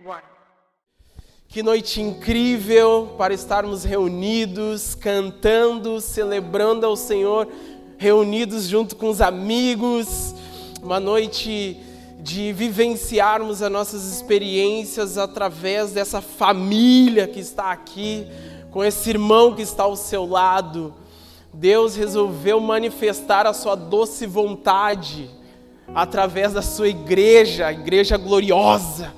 One. Que noite incrível para estarmos reunidos, cantando, celebrando ao Senhor, reunidos junto com os amigos. Uma noite de vivenciarmos as nossas experiências através dessa família que está aqui, com esse irmão que está ao seu lado. Deus resolveu manifestar a sua doce vontade através da sua igreja, a igreja gloriosa,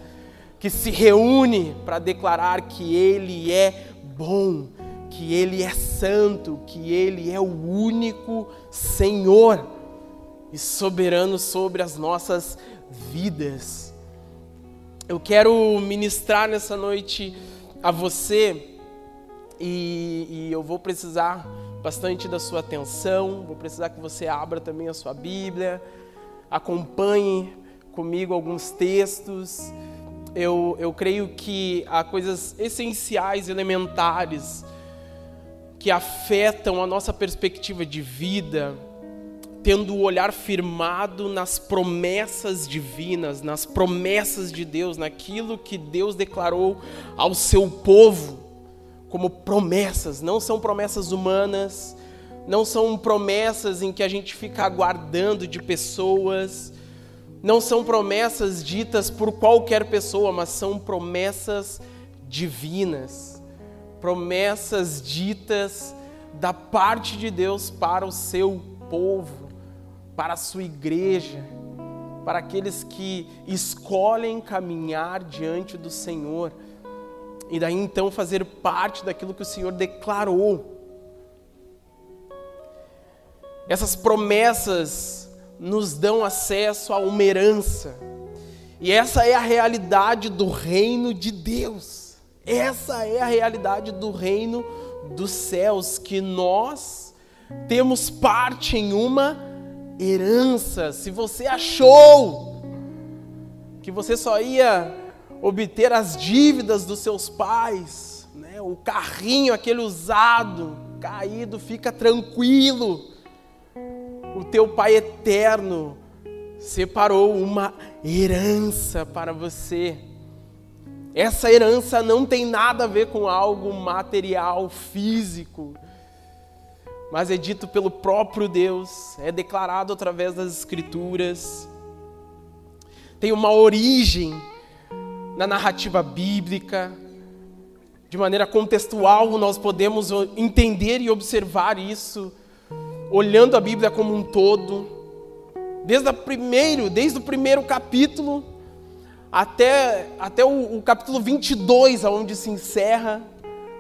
que se reúne para declarar que Ele é bom, que Ele é santo, que Ele é o único Senhor e soberano sobre as nossas vidas. Eu quero ministrar nessa noite a você e eu vou precisar bastante da sua atenção, vou precisar que você abra também a sua Bíblia, acompanhe comigo alguns textos. Eu creio que há coisas essenciais, elementares, que afetam a nossa perspectiva de vida, tendo o olhar firmado nas promessas divinas, nas promessas de Deus, naquilo que Deus declarou ao seu povo como promessas. Não são promessas humanas, não são promessas em que a gente fica aguardando de pessoas, não são promessas ditas por qualquer pessoa, mas são promessas divinas, promessas ditas da parte de Deus para o seu povo, para a sua igreja, para aqueles que escolhem caminhar diante do Senhor e daí então fazer parte daquilo que o Senhor declarou. Essas promessas nos dão acesso a uma herança. E essa é a realidade do reino de Deus. Essa é a realidade do reino dos céus, que nós temos parte em uma herança. Se você achou que você só ia obter as dívidas dos seus pais, né, o carrinho aquele usado, caído, fica tranquilo. O teu Pai eterno separou uma herança para você. Essa herança não tem nada a ver com algo material, físico, mas é dito pelo próprio Deus, é declarado através das Escrituras. Tem uma origem na narrativa bíblica. De maneira contextual, nós podemos entender e observar isso olhando a Bíblia como um todo, desde o primeiro capítulo até o capítulo 22, onde se encerra,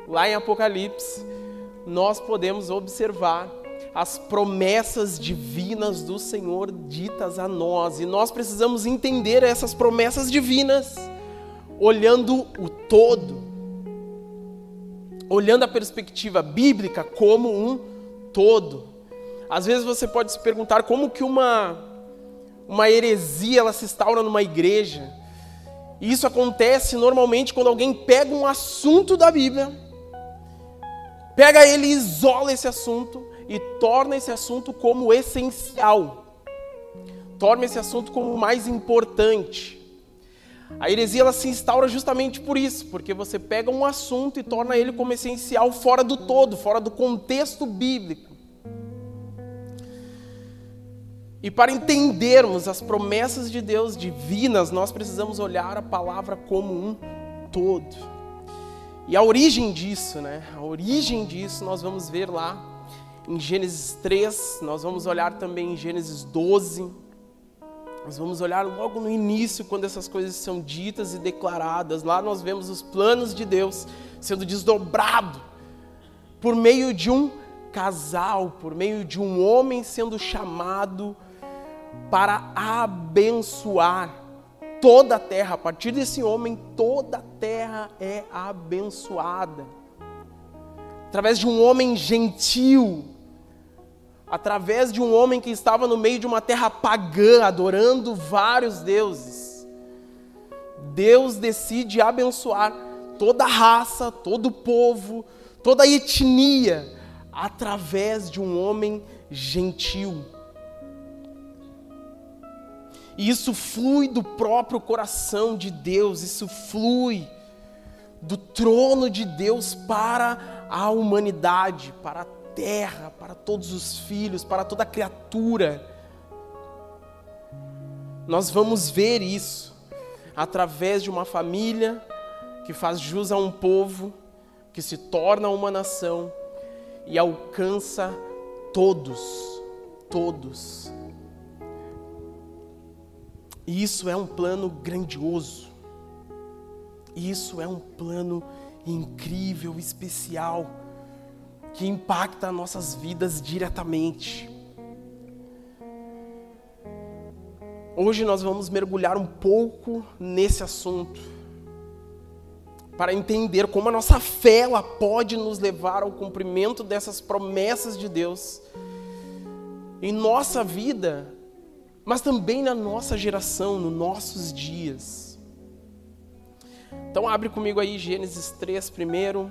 lá em Apocalipse, nós podemos observar as promessas divinas do Senhor ditas a nós. E nós precisamos entender essas promessas divinas, olhando o todo, olhando a perspectiva bíblica como um todo. Às vezes você pode se perguntar como que uma heresia ela se instaura numa igreja. E isso acontece normalmente quando alguém pega um assunto da Bíblia, pega ele e isola esse assunto e torna esse assunto como essencial, torna esse assunto como o mais importante. A heresia ela se instaura justamente por isso, porque você pega um assunto e torna ele como essencial fora do todo, fora do contexto bíblico. E para entendermos as promessas de Deus divinas, nós precisamos olhar a palavra como um todo. E a origem disso, A origem disso nós vamos ver lá em Gênesis 3, nós vamos olhar também em Gênesis 12. Nós vamos olhar logo no início, quando essas coisas são ditas e declaradas. Lá nós vemos os planos de Deus sendo desdobrado por meio de um casal, por meio de um homem sendo chamado para abençoar toda a terra. A partir desse homem, toda a terra é abençoada. Através de um homem gentil, através de um homem que estava no meio de uma terra pagã, adorando vários deuses, Deus decide abençoar toda a raça, todo o povo, toda a etnia, através de um homem gentil. E isso flui do próprio coração de Deus, isso flui do trono de Deus para a humanidade, para a terra, para todos os filhos, para toda a criatura. Nós vamos ver isso através de uma família que faz jus a um povo, que se torna uma nação e alcança todos. E isso é um plano grandioso. Isso é um plano incrível, especial, que impacta nossas vidas diretamente. Hoje nós vamos mergulhar um pouco nesse assunto, para entender como a nossa fé ela pode nos levar ao cumprimento dessas promessas de Deus em nossa vida, mas também na nossa geração, nos nossos dias. Então abre comigo aí Gênesis 3 primeiro.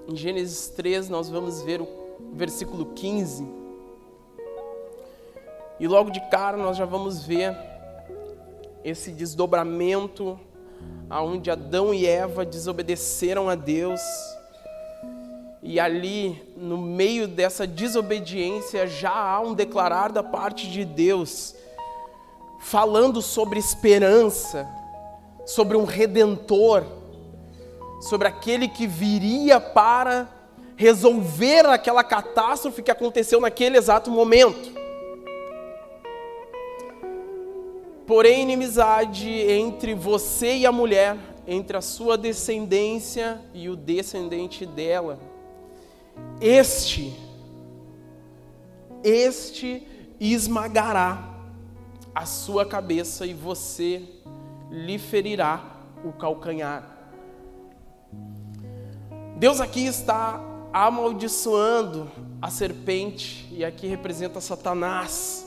Em Gênesis 3 nós vamos ver o versículo 15. E logo de cara nós já vamos ver esse desdobramento aonde Adão e Eva desobedeceram a Deus. E ali, no meio dessa desobediência, já há um declarar da parte de Deus, falando sobre esperança, sobre um Redentor, sobre aquele que viria para resolver aquela catástrofe que aconteceu naquele exato momento. Porém, inimizade entre você e a mulher, entre a sua descendência e o descendente dela. Este esmagará a sua cabeça e você lhe ferirá o calcanhar. Deus aqui está amaldiçoando a serpente, e aqui representa Satanás,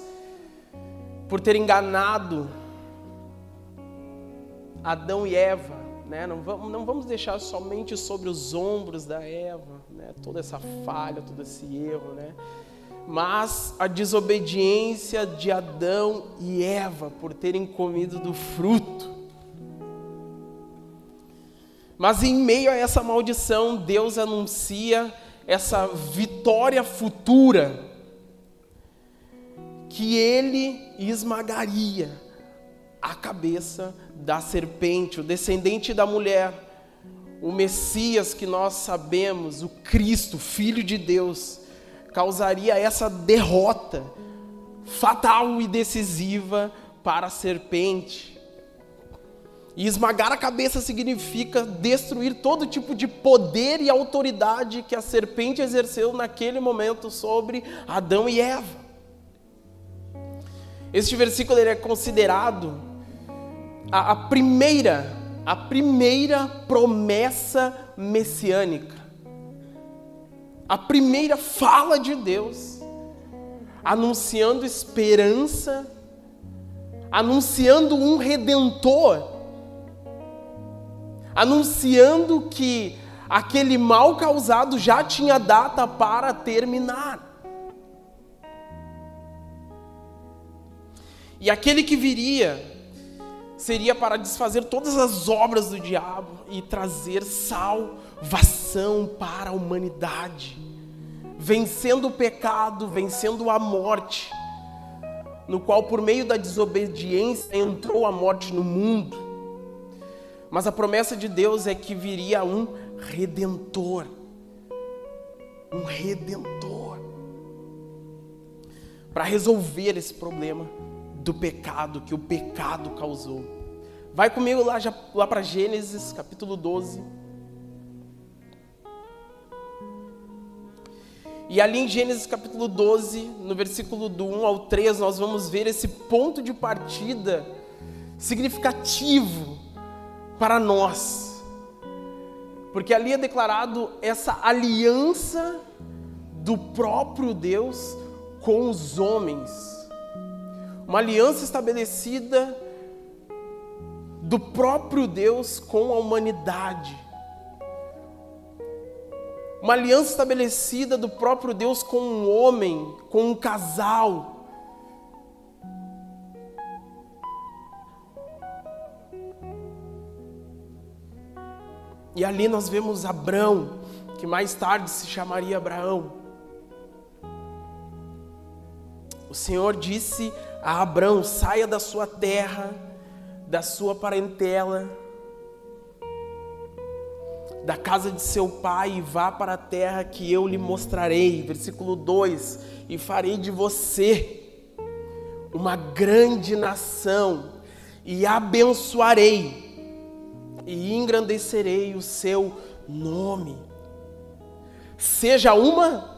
por ter enganado Adão e Eva. Não vamos deixar somente sobre os ombros da Eva, toda essa falha, todo esse erro, mas a desobediência de Adão e Eva por terem comido do fruto. Mas em meio a essa maldição, Deus anuncia essa vitória futura, que Ele esmagaria a cabeça da serpente, o descendente da mulher, o Messias que nós sabemos, o Cristo, Filho de Deus, causaria essa derrota fatal e decisiva para a serpente. E esmagar a cabeça significa destruir todo tipo de poder e autoridade que a serpente exerceu naquele momento sobre Adão e Eva. Este versículo ele é considerado a primeira promessa messiânica, a primeira fala de Deus, anunciando esperança, anunciando um Redentor, anunciando que aquele mal causado já tinha data para terminar. E aquele que viria seria para desfazer todas as obras do diabo e trazer salvação para a humanidade, vencendo o pecado, vencendo a morte, no qual por meio da desobediência entrou a morte no mundo. Mas a promessa de Deus é que viria um Redentor, para resolver esse problema do pecado que o pecado causou. Vai comigo lá para Gênesis capítulo 12. E ali em Gênesis capítulo 12, no versículo do 1 ao 3, nós vamos ver esse ponto de partida significativo para nós. Porque ali é declarado essa aliança do próprio Deus com os homens. Uma aliança estabelecida do próprio Deus com a humanidade. Uma aliança estabelecida do próprio Deus com um homem, com um casal. E ali nós vemos Abrão, que mais tarde se chamaria Abraão. O Senhor disse a Abrão: saia da sua terra, da sua parentela, da casa de seu pai, e vá para a terra que eu lhe mostrarei. Versículo 2: e farei de você uma grande nação, e abençoarei, e engrandecerei o seu nome. Seja uma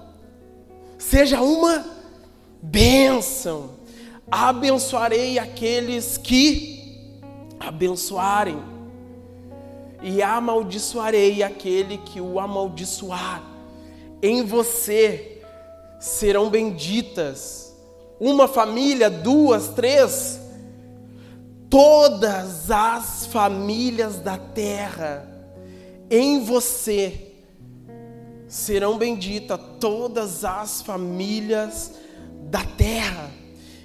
bênção. Abençoarei aqueles que abençoarem, e amaldiçoarei aquele que o amaldiçoar. Em você serão benditas uma família, 2, 3, todas as famílias da terra. Em você serão benditas todas as famílias da terra.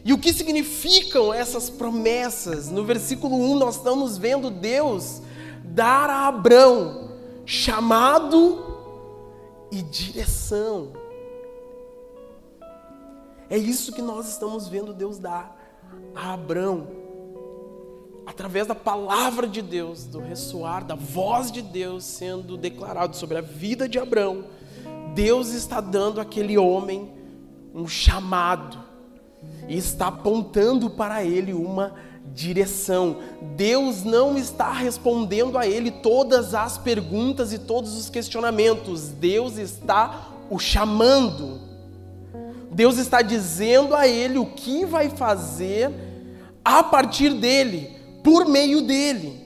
E o que significam essas promessas? No versículo 1 nós estamos vendo Deus dar a Abrão chamado e direção. É isso que nós estamos vendo Deus dar a Abrão, através da palavra de Deus, do ressoar da voz de Deus sendo declarado sobre a vida de Abrão. Deus está dando àquele homem um chamado e está apontando para ele uma direção. Deus não está respondendo a ele todas as perguntas e todos os questionamentos. Deus está o chamando. Deus está dizendo a ele o que vai fazer a partir dele, por meio dele.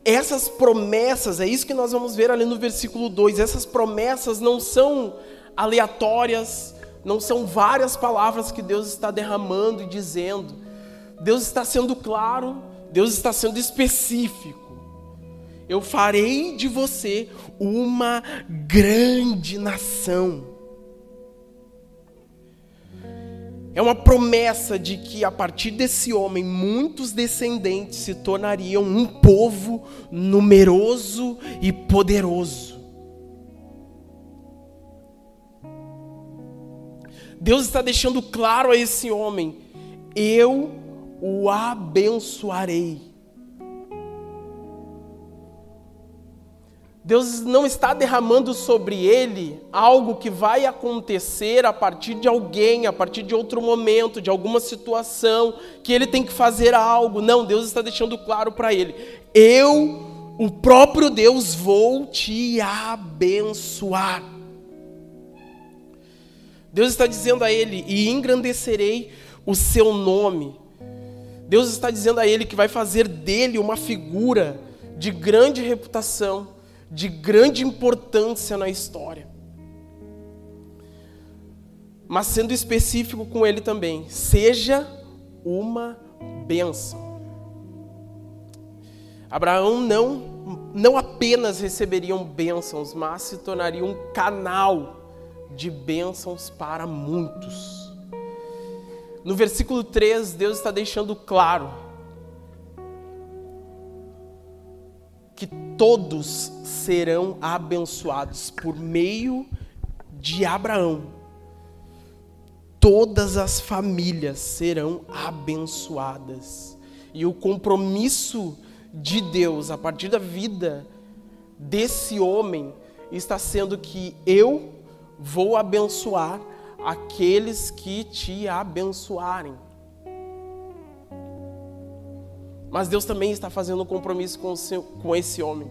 Essas promessas, é isso que nós vamos ver ali no versículo 2, essas promessas não são aleatórias, não são várias palavras que Deus está derramando e dizendo. Deus está sendo claro, Deus está sendo específico. Eu farei de você uma grande nação. É uma promessa de que a partir desse homem, muitos descendentes se tornariam um povo numeroso e poderoso. Deus está deixando claro a esse homem: eu o abençoarei. Deus não está derramando sobre ele algo que vai acontecer a partir de alguém, a partir de outro momento, de alguma situação, que ele tem que fazer algo. Não, Deus está deixando claro para ele: eu, o próprio Deus, vou te abençoar. Deus está dizendo a ele: e engrandecerei o seu nome. Deus está dizendo a ele que vai fazer dele uma figura de grande reputação, de grande importância na história. Mas sendo específico com ele também: seja uma bênção. Abraão não apenas receberiam bênçãos, mas se tornaria um canal de bênçãos para muitos. No versículo 3, Deus está deixando claro que todos serão abençoados por meio de Abraão. Todas as famílias serão abençoadas. E o compromisso de Deus a partir da vida desse homem está sendo que eu vou abençoar aqueles que te abençoarem. Mas Deus também está fazendo um compromisso com esse homem: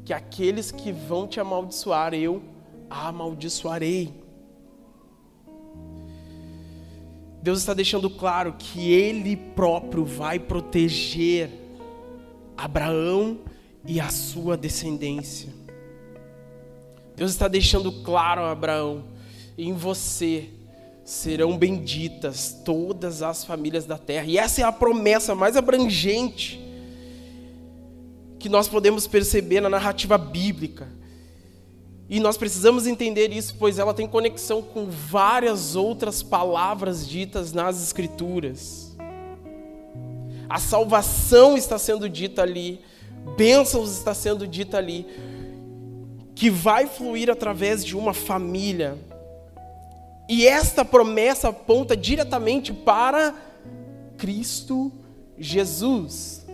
que aqueles que vão te amaldiçoar, eu amaldiçoarei. Deus está deixando claro que Ele próprio vai proteger Abraão e a sua descendência. Deus está deixando claro a Abraão: em você serão benditas todas as famílias da terra. E essa é a promessa mais abrangente que nós podemos perceber na narrativa bíblica. E nós precisamos entender isso, pois ela tem conexão com várias outras palavras ditas nas Escrituras. A salvação está sendo dita ali, bênçãos está sendo dita ali, que vai fluir através de uma família. E esta promessa aponta diretamente para Cristo Jesus.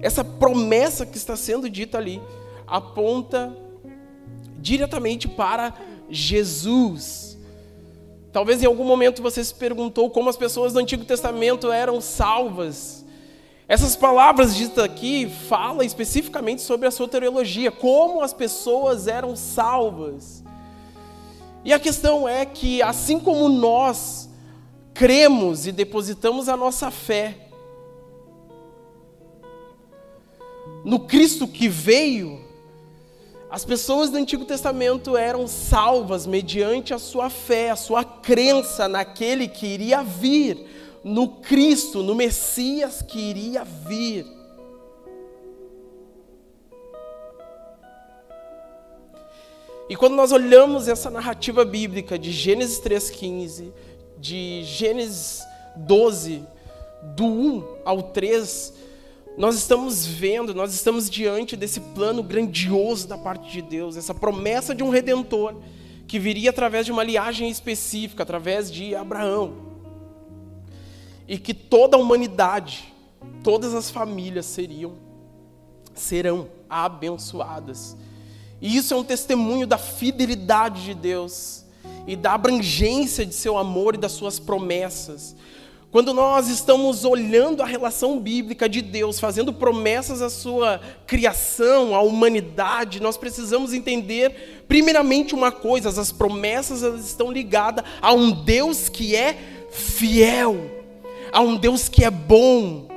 Essa promessa que está sendo dita ali aponta diretamente para Jesus. Talvez em algum momento você se perguntou como as pessoas do Antigo Testamento eram salvas. Essas palavras ditas aqui falam especificamente sobre a soteriologia, como as pessoas eram salvas. E a questão é que, assim como nós cremos e depositamos a nossa fé no Cristo que veio, as pessoas do Antigo Testamento eram salvas mediante a sua fé, a sua crença naquele que iria vir, no Cristo, no Messias que iria vir. E quando nós olhamos essa narrativa bíblica de Gênesis 3,15, de Gênesis 12, do 1 ao 3, nós estamos vendo, nós estamos diante desse plano grandioso da parte de Deus, essa promessa de um Redentor, que viria através de uma linhagem específica, através de Abraão. E que toda a humanidade, todas as famílias serão abençoadas. E isso é um testemunho da fidelidade de Deus e da abrangência de seu amor e das suas promessas. Quando nós estamos olhando a relação bíblica de Deus, fazendo promessas à sua criação, à humanidade, nós precisamos entender, primeiramente, uma coisa: as promessas elas estão ligadas a um Deus que é fiel, a um Deus que é bom.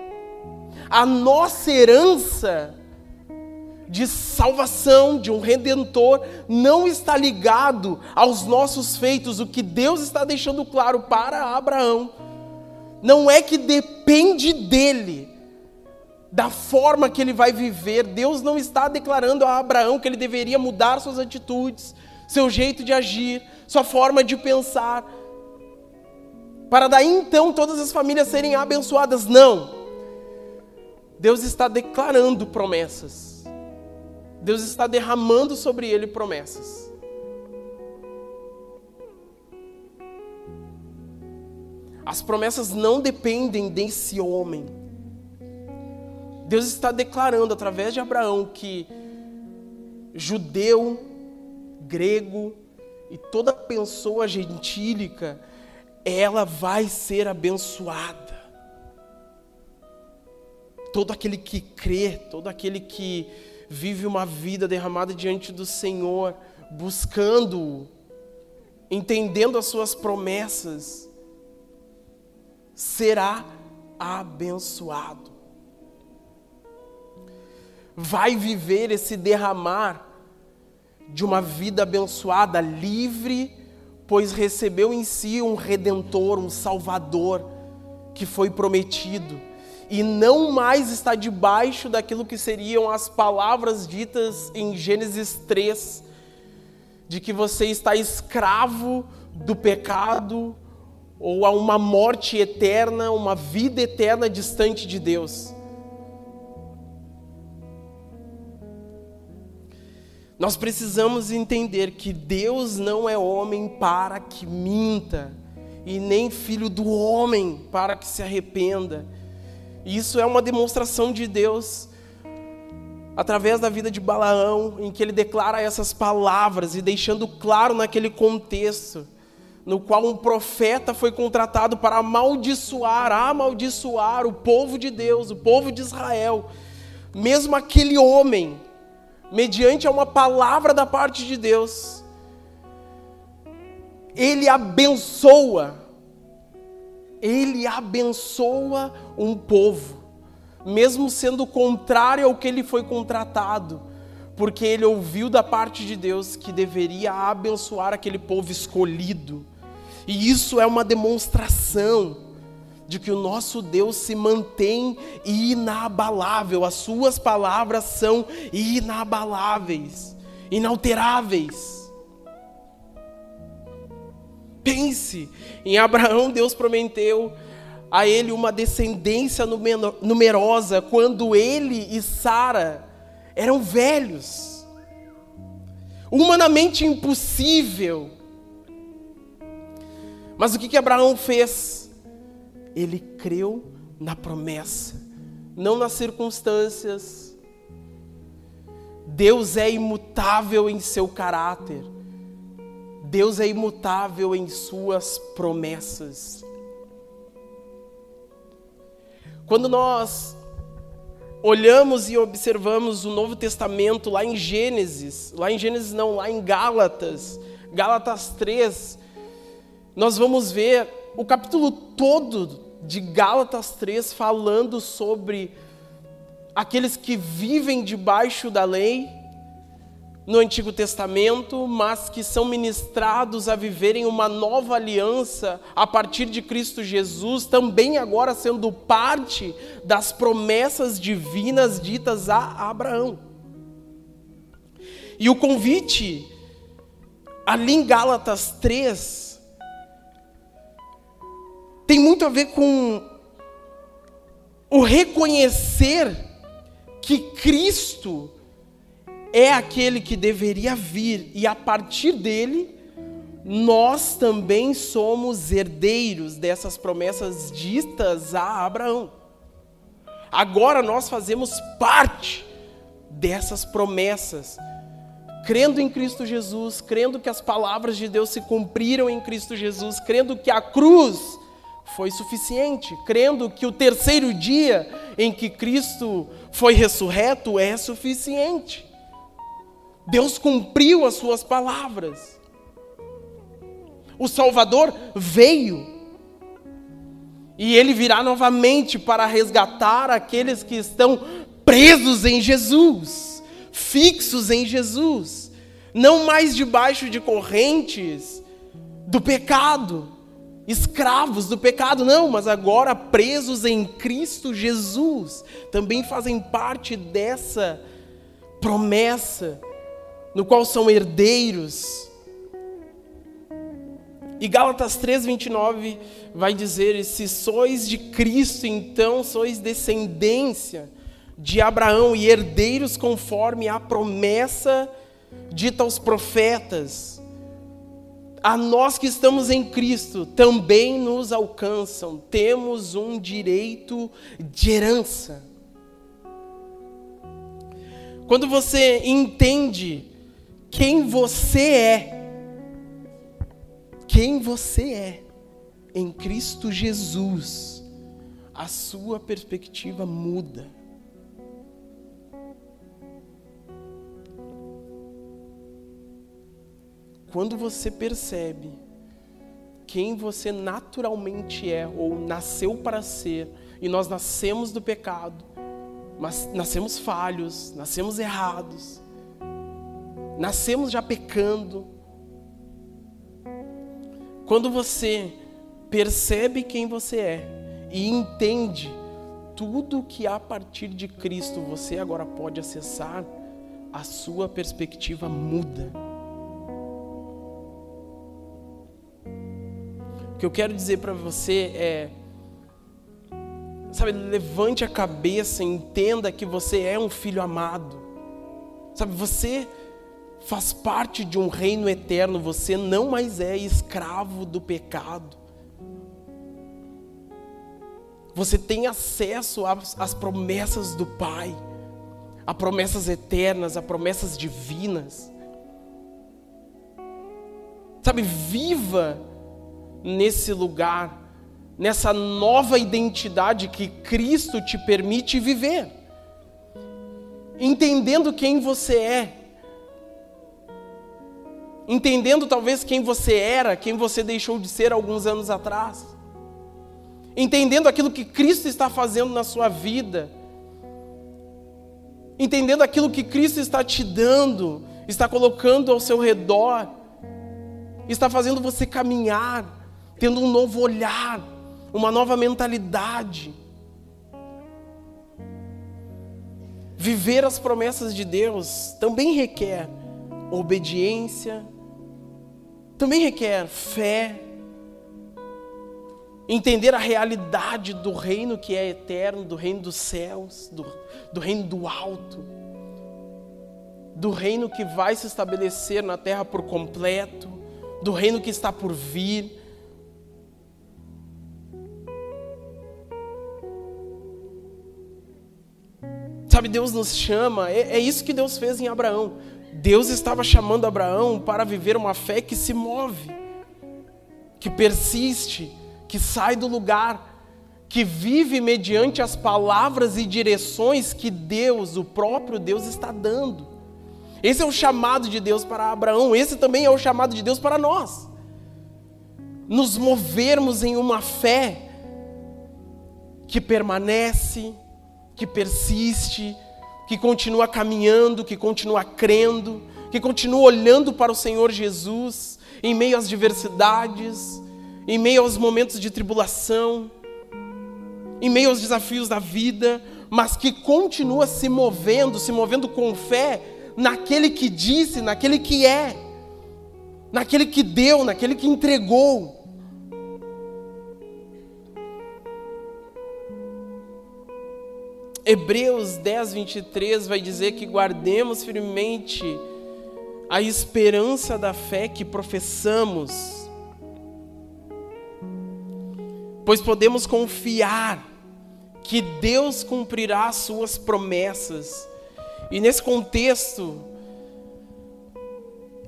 A nossa herança de salvação, de um Redentor, não está ligado aos nossos feitos. O que Deus está deixando claro para Abraão não é que depende dele, da forma que ele vai viver. Deus não está declarando a Abraão que ele deveria mudar suas atitudes, seu jeito de agir, sua forma de pensar, para daí então todas as famílias serem abençoadas. Não. Deus está declarando promessas. Deus está derramando sobre ele promessas. As promessas não dependem desse homem. Deus está declarando através de Abraão que judeu, grego e toda pessoa gentílica, ela vai ser abençoada. Todo aquele que crê, todo aquele que vive uma vida derramada diante do Senhor, buscando-o, entendendo as suas promessas, será abençoado. Vai viver esse derramar de uma vida abençoada, livre, pois recebeu em si um Redentor, um Salvador, que foi prometido. E não mais está debaixo daquilo que seriam as palavras ditas em Gênesis 3, de que você está escravo do pecado, ou a uma morte eterna, uma vida eterna distante de Deus. Nós precisamos entender que Deus não é homem para que minta, e nem filho do homem para que se arrependa. E isso é uma demonstração de Deus através da vida de Balaão, em que ele declara essas palavras e deixando claro naquele contexto no qual um profeta foi contratado para amaldiçoar o povo de Deus, o povo de Israel. Mesmo aquele homem, mediante uma palavra da parte de Deus, ele abençoa um povo, mesmo sendo contrário ao que ele foi contratado, porque ele ouviu da parte de Deus que deveria abençoar aquele povo escolhido. E isso é uma demonstração de que o nosso Deus se mantém inabalável, as suas palavras são inabaláveis, inalteráveis. Pense, em Abraão Deus prometeu a ele uma descendência numerosa, quando ele e Sara eram velhos. Humanamente impossível. Mas o que Abraão fez? Ele creu na promessa, não nas circunstâncias. Deus é imutável em seu caráter. Deus é imutável em suas promessas. Quando nós olhamos e observamos o Novo Testamento lá em Gênesis, lá em Gálatas 3, nós vamos ver o capítulo todo de Gálatas 3 falando sobre aqueles que vivem debaixo da lei no Antigo Testamento, mas que são ministrados a viverem uma nova aliança a partir de Cristo Jesus, também agora sendo parte das promessas divinas ditas a Abraão. E o convite ali em Gálatas 3 tem muito a ver com o reconhecer que Cristo é aquele que deveria vir, e a partir dele, nós também somos herdeiros dessas promessas ditas a Abraão. Agora nós fazemos parte dessas promessas, crendo em Cristo Jesus, crendo que as palavras de Deus se cumpriram em Cristo Jesus, crendo que a cruz foi suficiente, crendo que o terceiro dia em que Cristo foi ressurreto é suficiente. Deus cumpriu as suas palavras. O Salvador veio. E Ele virá novamente para resgatar aqueles que estão presos em Jesus, fixos em Jesus, não mais debaixo de correntes do pecado, escravos do pecado, não, mas agora presos em Cristo Jesus, também fazem parte dessa promessa, no qual são herdeiros. E Gálatas 3:29 vai dizer: se sois de Cristo, então sois descendência de Abraão e herdeiros conforme a promessa dita aos profetas. A nós que estamos em Cristo também nos alcançam, temos um direito de herança. Quando você entende quem você é em Cristo Jesus, a sua perspectiva muda. Quando você percebe quem você naturalmente é, ou nasceu para ser, e nós nascemos do pecado, mas nascemos falhos, nascemos errados, nascemos já pecando. Quando você percebe quem você é e entende tudo que a partir de Cristo você agora pode acessar, a sua perspectiva muda. O que eu quero dizer para você é, sabe, levante a cabeça e entenda que você é um filho amado. Sabe, você faz parte de um reino eterno, você não mais é escravo do pecado. Você tem acesso às promessas do Pai, a promessas eternas, a promessas divinas. Sabe, viva nesse lugar, nessa nova identidade que Cristo te permite viver, entendendo quem você é, entendendo talvez quem você era, quem você deixou de ser alguns anos atrás, entendendo aquilo que Cristo está fazendo na sua vida, entendendo aquilo que Cristo está te dando, está colocando ao seu redor, está fazendo você caminhar, tendo um novo olhar, uma nova mentalidade. Viver as promessas de Deus também requer obediência, também requer fé, entender a realidade do reino que é eterno, do reino dos céus, do reino do alto, do reino que vai se estabelecer na terra por completo, do reino que está por vir. Sabe, Deus nos chama, é isso que Deus fez em Abraão. Deus estava chamando Abraão para viver uma fé que se move, que persiste, que sai do lugar, que vive mediante as palavras e direções que Deus, o próprio Deus, está dando. Esse é o chamado de Deus para Abraão, esse também é o chamado de Deus para nós. Nos movermos em uma fé que permanece, que persiste, que continua caminhando, que continua crendo, que continua olhando para o Senhor Jesus em meio às diversidades, em meio aos momentos de tribulação, em meio aos desafios da vida, mas que continua se movendo com fé naquele que disse, naquele que é, naquele que deu, naquele que entregou. Hebreus 10, 23 vai dizer que guardemos firmemente a esperança da fé que professamos, pois podemos confiar que Deus cumprirá as suas promessas. E nesse contexto,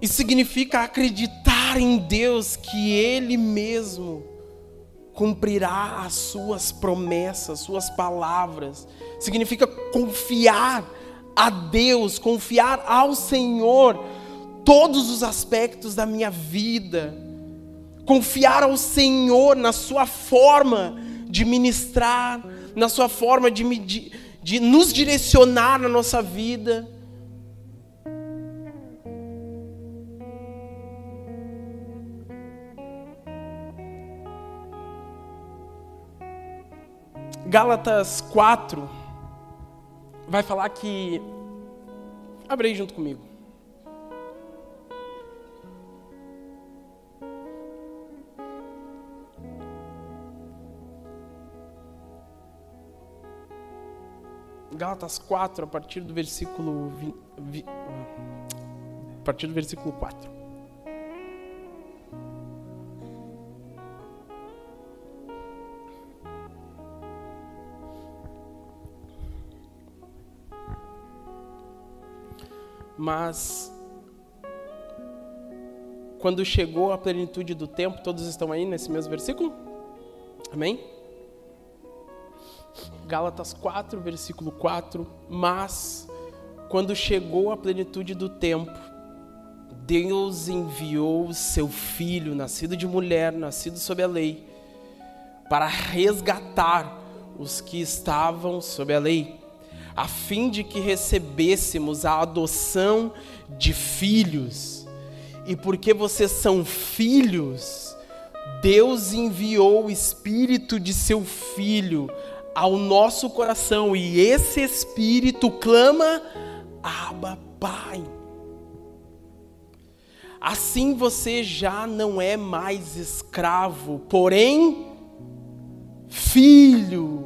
isso significa acreditar em Deus, que Ele mesmo cumprirá as suas promessas, suas palavras. Significa confiar a Deus, confiar ao Senhor todos os aspectos da minha vida. Confiar ao Senhor na sua forma de ministrar, na sua forma de nos direcionar na nossa vida. Gálatas 4 vai falar que... Abre aí junto comigo. Gálatas 4, a partir do versículo 4. Mas quando chegou a plenitude do tempo, todos estão aí nesse mesmo versículo? Amém? Gálatas 4, versículo 4. Mas quando chegou a plenitude do tempo, Deus enviou seu Filho, nascido de mulher, nascido sob a lei, para resgatar os que estavam sob a lei, a fim de que recebêssemos a adoção de filhos. E porque vocês são filhos, Deus enviou o Espírito de seu Filho ao nosso coração, e esse Espírito clama: Abba, Pai. Assim você já não é mais escravo, porém filho.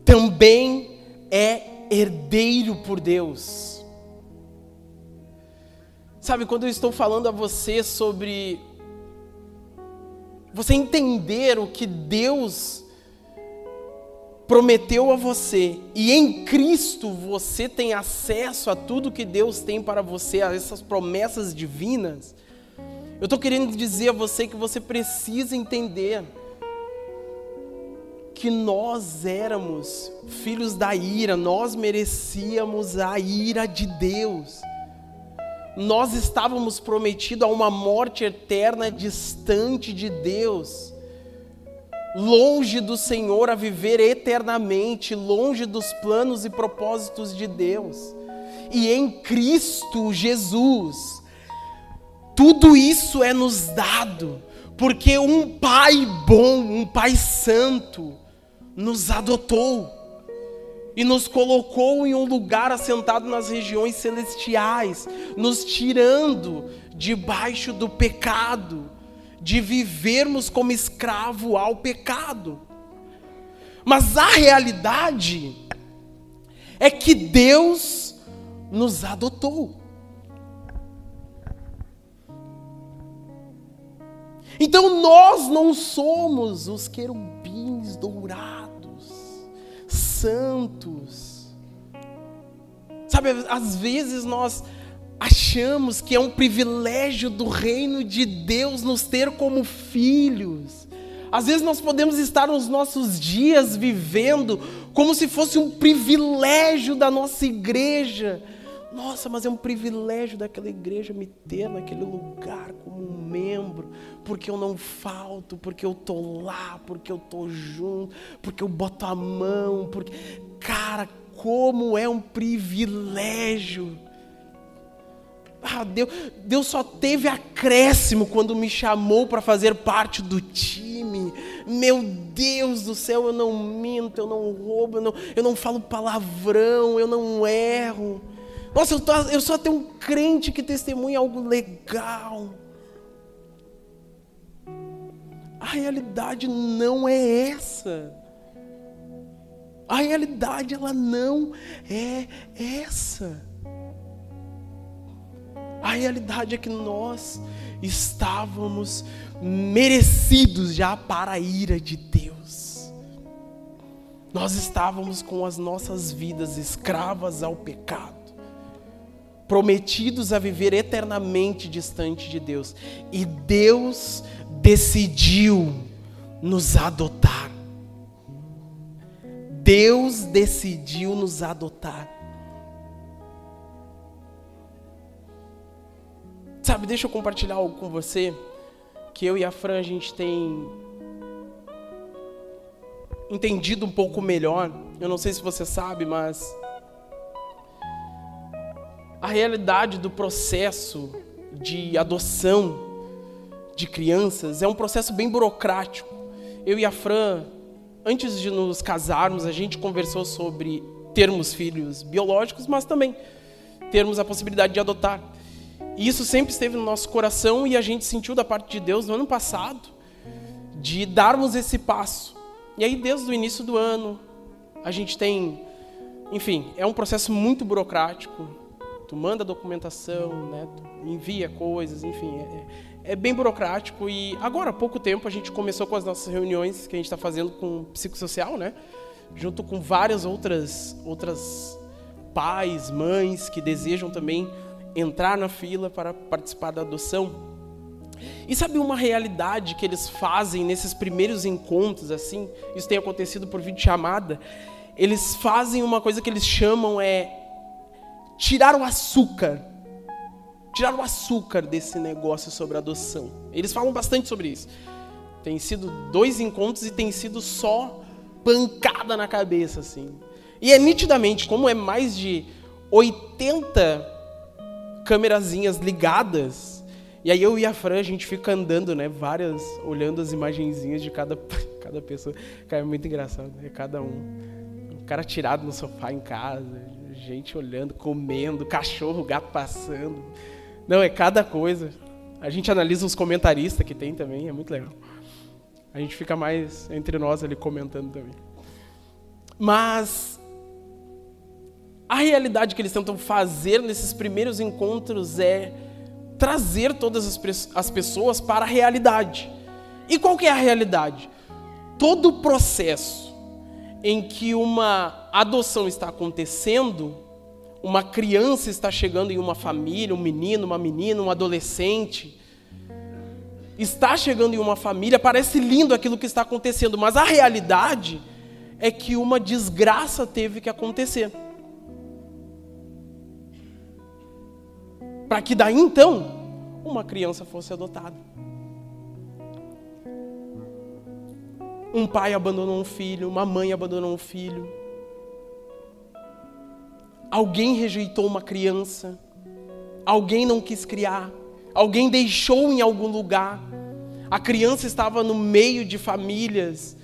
Também é herdeiro por Deus. Sabe, quando eu estou falando a você sobre você entender o que Deus prometeu a você, e em Cristo você tem acesso a tudo que Deus tem para você, a essas promessas divinas, eu estou querendo dizer a você que você precisa entender que nós éramos filhos da ira, nós merecíamos a ira de Deus. Nós estávamos prometidos a uma morte eterna distante de Deus, longe do Senhor, a viver eternamente, longe dos planos e propósitos de Deus. E em Cristo Jesus, tudo isso é nos dado, porque um Pai bom, um Pai santo, nos adotou e nos colocou em um lugar assentado nas regiões celestiais, nos tirando debaixo do pecado, de vivermos como escravo ao pecado. Mas a realidade é que Deus nos adotou. Então nós não somos os querubins dourados, santos. Sabe, às vezes nós achamos que é um privilégio do reino de Deus nos ter como filhos. Às vezes nós podemos estar nos nossos dias vivendo como se fosse um privilégio da nossa igreja. Nossa, mas é um privilégio daquela igreja me ter naquele lugar como um membro, porque eu não falto, porque eu tô lá, porque eu tô junto, porque eu boto a mão, porque... Cara, como é um privilégio. Deus só teve acréscimo quando me chamou para fazer parte do time. Meu Deus do céu, eu não minto, eu não roubo, eu não falo palavrão, eu não erro. Nossa, eu sou até um crente que testemunha algo legal. A realidade não é essa. A realidade, ela não é essa. A realidade é que nós estávamos merecidos já para a ira de Deus. Nós estávamos com as nossas vidas escravas ao pecado, prometidos a viver eternamente distante de Deus. E Deus decidiu nos adotar. Deus decidiu nos adotar. Sabe, deixa eu compartilhar algo com você, que eu e a Fran, a gente tem entendido um pouco melhor. Eu não sei se você sabe, mas a realidade do processo de adoção de crianças é um processo bem burocrático. Eu e a Fran, antes de nos casarmos, a gente conversou sobre termos filhos biológicos, mas também termos a possibilidade de adotar. E isso sempre esteve no nosso coração e a gente sentiu da parte de Deus no ano passado de darmos esse passo. E aí, desde o início do ano, a gente tem... Enfim, é um processo muito burocrático. Tu manda documentação, né? Tu envia coisas, enfim, é bem burocrático. E agora, há pouco tempo, a gente começou com as nossas reuniões que a gente está fazendo com o psicossocial, né? Junto com várias outras pais, mães que desejam também entrar na fila para participar da adoção. E sabe uma realidade que eles fazem nesses primeiros encontros, assim, isso tem acontecido por videochamada, eles fazem uma coisa que eles chamam tirar o açúcar desse negócio sobre adoção. Eles falam bastante sobre isso. Tem sido 2 encontros e tem sido só pancada na cabeça, assim. E é nitidamente, como é mais de 80 câmerazinhas ligadas, e aí eu e a Fran, a gente fica andando, né, olhando as imagenzinhas de cada pessoa. Cara, é muito engraçado, é cada um cara tirado no sofá em casa, gente olhando, comendo, cachorro, gato passando. Não, é cada coisa. A gente analisa os comentaristas que tem também, é muito legal. A gente fica mais entre nós ali comentando também. Mas a realidade que eles tentam fazer nesses primeiros encontros é trazer todas as pessoas para a realidade. E qual que é a realidade? Todo o processo em que uma adoção está acontecendo, uma criança está chegando em uma família, um menino, uma menina, um adolescente, está chegando em uma família, parece lindo aquilo que está acontecendo, mas a realidade é que uma desgraça teve que acontecer. Para que daí então, uma criança fosse adotada. Um pai abandonou um filho, uma mãe abandonou um filho. Alguém rejeitou uma criança, alguém não quis criar, alguém deixou em algum lugar. A criança estava no meio de famílias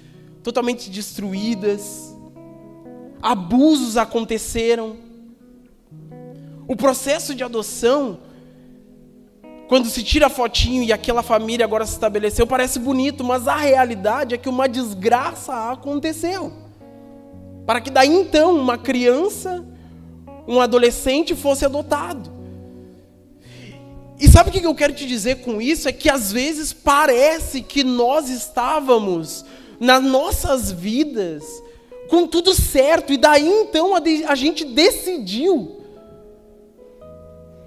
totalmente destruídas. Abusos aconteceram. O processo de adoção Quando se tira a fotinho e aquela família agora se estabeleceu, parece bonito, mas a realidade é que uma desgraça aconteceu. Para que daí então uma criança, um adolescente fosse adotado. E sabe o que eu quero te dizer com isso? É que às vezes parece que nós estávamos nas nossas vidas com tudo certo, e daí então a gente decidiu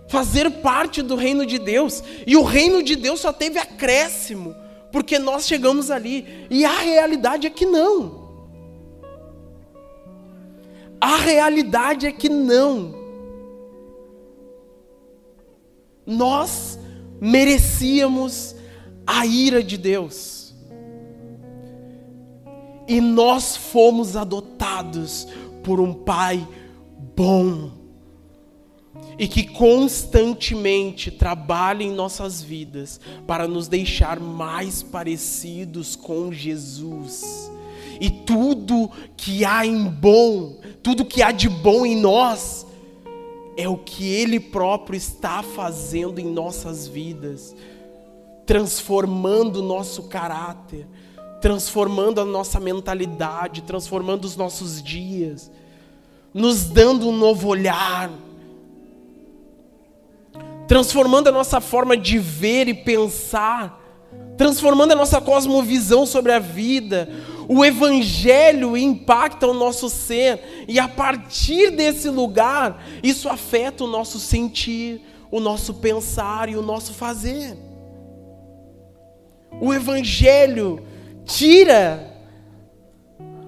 fazer parte do reino de Deus, e o reino de Deus só teve acréscimo, porque nós chegamos ali, e a realidade é que não. A realidade é que não. Nós merecíamos a ira de Deus, e nós fomos adotados por um Pai bom, e que constantemente trabalha em nossas vidas para nos deixar mais parecidos com Jesus. E tudo que há em bom, tudo que há de bom em nós, é o que Ele próprio está fazendo em nossas vidas, transformando o nosso caráter, transformando a nossa mentalidade, transformando os nossos dias, nos dando um novo olhar, transformando a nossa forma de ver e pensar, transformando a nossa cosmovisão sobre a vida. O Evangelho impacta o nosso ser, e a partir desse lugar, isso afeta o nosso sentir, o nosso pensar e o nosso fazer. O Evangelho tira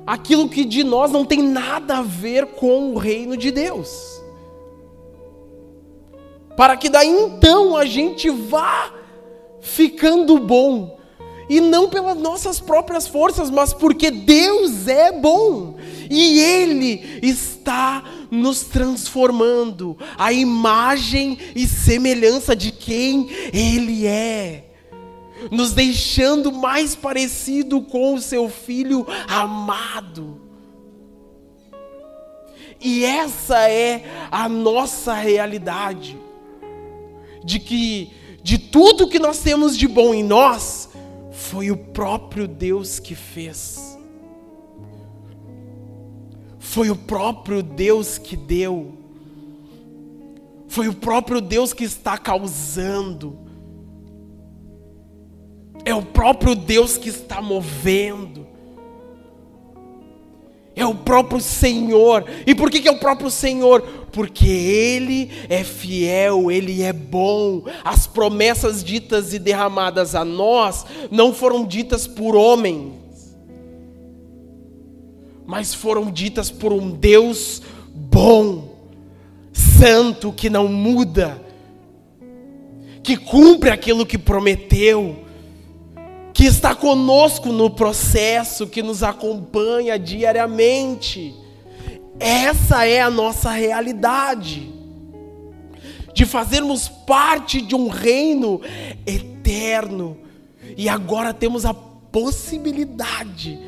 aquilo que de nós não tem nada a ver com o reino de Deus, para que daí então a gente vá ficando bom, e não pelas nossas próprias forças, mas porque Deus é bom, e Ele está nos transformando à imagem e semelhança de quem Ele é, nos deixando mais parecido com o seu Filho amado. E essa é a nossa realidade, de que de tudo que nós temos de bom em nós, foi o próprio Deus que fez. Foi o próprio Deus que deu. Foi o próprio Deus que está causando. É o próprio Deus que está movendo. É o próprio Senhor. E por que é o próprio Senhor? Porque Ele é fiel, Ele é bom. As promessas ditas e derramadas a nós não foram ditas por homens, mas foram ditas por um Deus bom, santo, que não muda, que cumpre aquilo que prometeu, que está conosco no processo, que nos acompanha diariamente. Essa é a nossa realidade, de fazermos parte de um reino eterno, e agora temos a possibilidade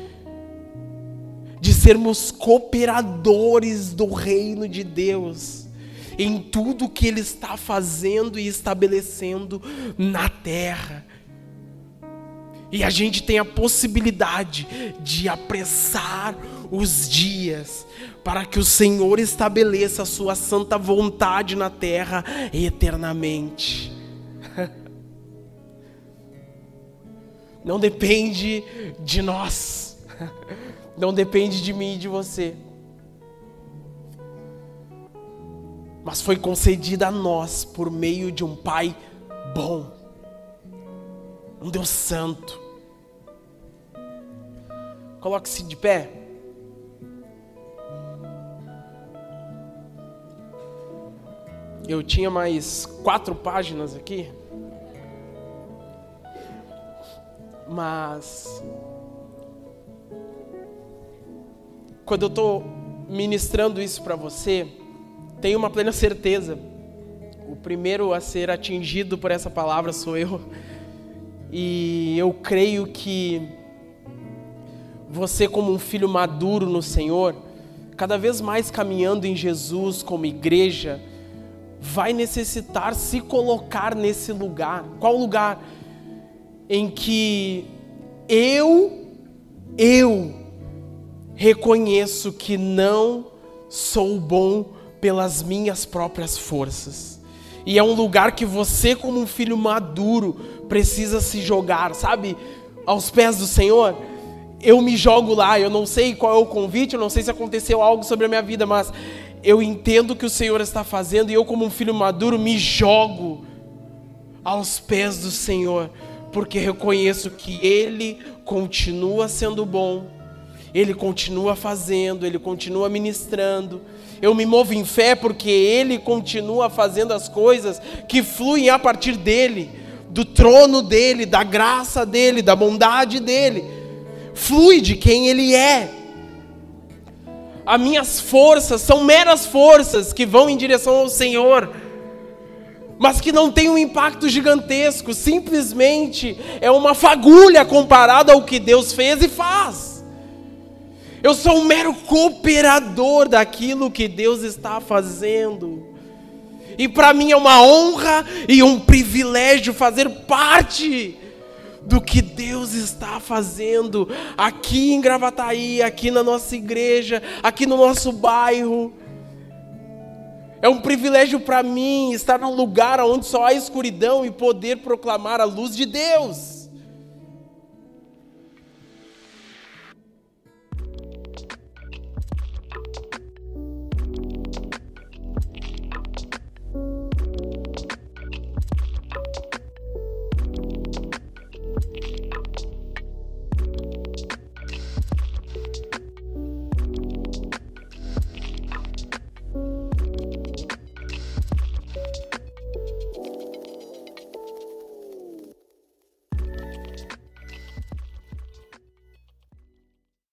de sermos cooperadores do reino de Deus, em tudo que Ele está fazendo e estabelecendo na terra. E a gente tem a possibilidade de apressar os dias, para que o Senhor estabeleça a sua santa vontade na terra eternamente. Não depende de nós, não depende de mim e de você, mas foi concedida a nós por meio de um Pai bom, um Deus santo. Coloque-se de pé. Eu tinha mais 4 páginas aqui, mas quando eu estou ministrando isso para você, tenho uma plena certeza, o primeiro a ser atingido por essa palavra sou eu, e eu creio que você, como um filho maduro no Senhor, cada vez mais caminhando em Jesus como igreja, vai necessitar se colocar nesse lugar. Qual lugar? Em que eu reconheço que não sou bom pelas minhas próprias forças. E é um lugar que você, como um filho maduro, precisa se jogar, sabe? Aos pés do Senhor. Eu me jogo lá, eu não sei qual é o convite, eu não sei se aconteceu algo sobre a minha vida, mas eu entendo o que o Senhor está fazendo e eu, como um filho maduro, me jogo aos pés do Senhor, porque reconheço que Ele continua sendo bom, Ele continua fazendo, Ele continua ministrando. Eu me movo em fé porque Ele continua fazendo as coisas que fluem a partir dEle, do trono dEle, da graça dEle, da bondade dEle. Flui de quem Ele é. As minhas forças são meras forças que vão em direção ao Senhor, mas que não tem um impacto gigantesco, simplesmente é uma fagulha comparada ao que Deus fez e faz. Eu sou um mero cooperador daquilo que Deus está fazendo. E para mim é uma honra e um privilégio fazer parte do que Deus está fazendo aqui em Gravataí, aqui na nossa igreja, aqui no nosso bairro. É um privilégio para mim estar num lugar onde só há escuridão e poder proclamar a luz de Deus.